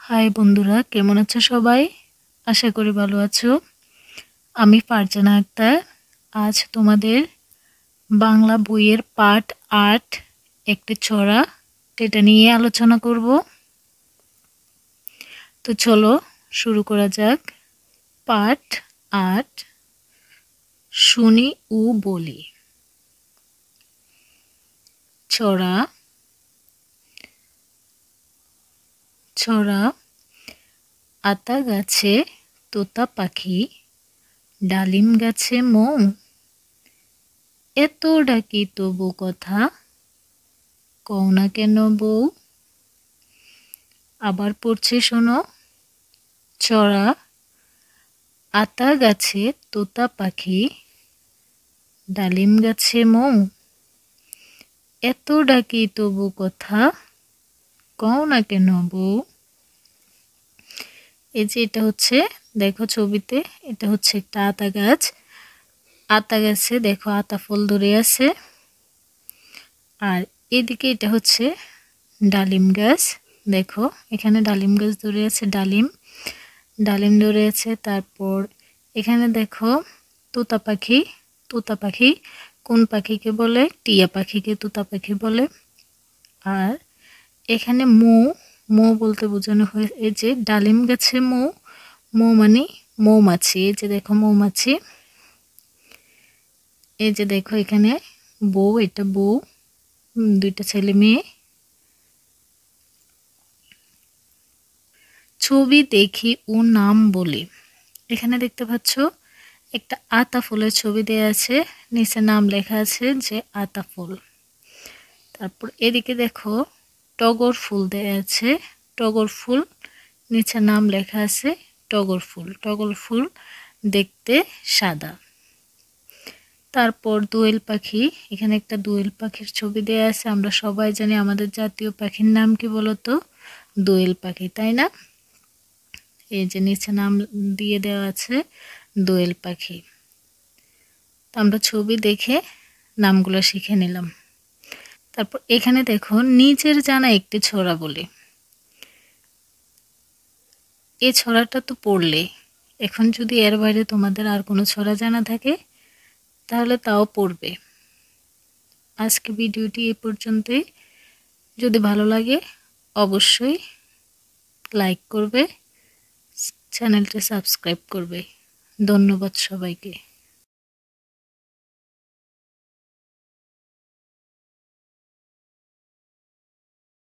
High বন্ধুরা, কেমন আছো সবাই? আশা করি ভালো আছো। আমি ফারজানা আক্তার। আজ তোমাদের বাংলা বইয়ের পাঠ ৮ একটি ছড়া এটা নিয়ে আলোচনা করব। তো চলো শুরু করা যাক। পাঠ ৮, শুনি ও বলি। ছড়া। আতা গাছে তোতা পাখি, ডালিম গাছে মৌ, এত ডাকি তবু কথা কও না কেন বউ। আবার পড়ছি শোনো। ছড়া। আতা গাছে তোতা পাখি, ডালিম গাছে মৌ, এত ডাকি তবু কথা কও না কেন বউ। এই যে এটা হচ্ছে, দেখো ছবিতে, এটা হচ্ছে একটা আতা গাছ। আতা গাছে দেখো আতা ফল ধরে আছে। আর এদিকে এটা হচ্ছে ডালিম গাছ। দেখো এখানে ডালিম গাছ ধরে আছে, ডালিম ধরে আছে। তারপর এখানে দেখো তোতা পাখি কোন পাখিকে বলে? টিয়া পাখিকে তোতা পাখি বলে। আর এখানে মৌ বলতে বোঝানো হয় এই যে ডালিম গাছে মৌ মানে মৌমাছি। এই যে দেখো মৌমাছি। এই যে দেখো এখানে বউ, এটা বউ, দুইটা ছেলে মেয়ে। ছবি দেখি ও নাম বলি। এখানে দেখতে পাচ্ছ একটা আতা ফুলের ছবি দেয়া আছে, নিচে নাম লেখা আছে যে আতা ফুল। তারপর এদিকে দেখো টগর ফুল দেয়া আছে, টগর ফুল, নিচে নাম লেখা আছে টগর ফুল দেখতে সাদা। তারপর দোয়েল পাখি, এখানে একটা দোয়েল পাখির ছবি দেয়া আছে। আমরা সবাই জানি আমাদের জাতীয় পাখির নাম কি বলতো? দোয়েল পাখি, তাই না? এই যে নিচে নাম দিয়ে দেওয়া আছে দোয়েল পাখি। তো আমরা ছবি দেখে নামগুলো শিখে নিলাম। তারপর এখানে দেখো নিজের জানা একটি ছড়া বলি। এই ছড়াটা তো পড়লে, এখন যদি এর বাইরে তোমাদের আর কোনো ছড়া জানা থাকে তাহলে তাও পড়বে। আজকে ভিডিওটি এই পর্যন্তই। যদি ভালো লাগে অবশ্যই লাইক করবে, চ্যানেলটি সাবস্ক্রাইব করবে। ধন্যবাদ সবাইকে।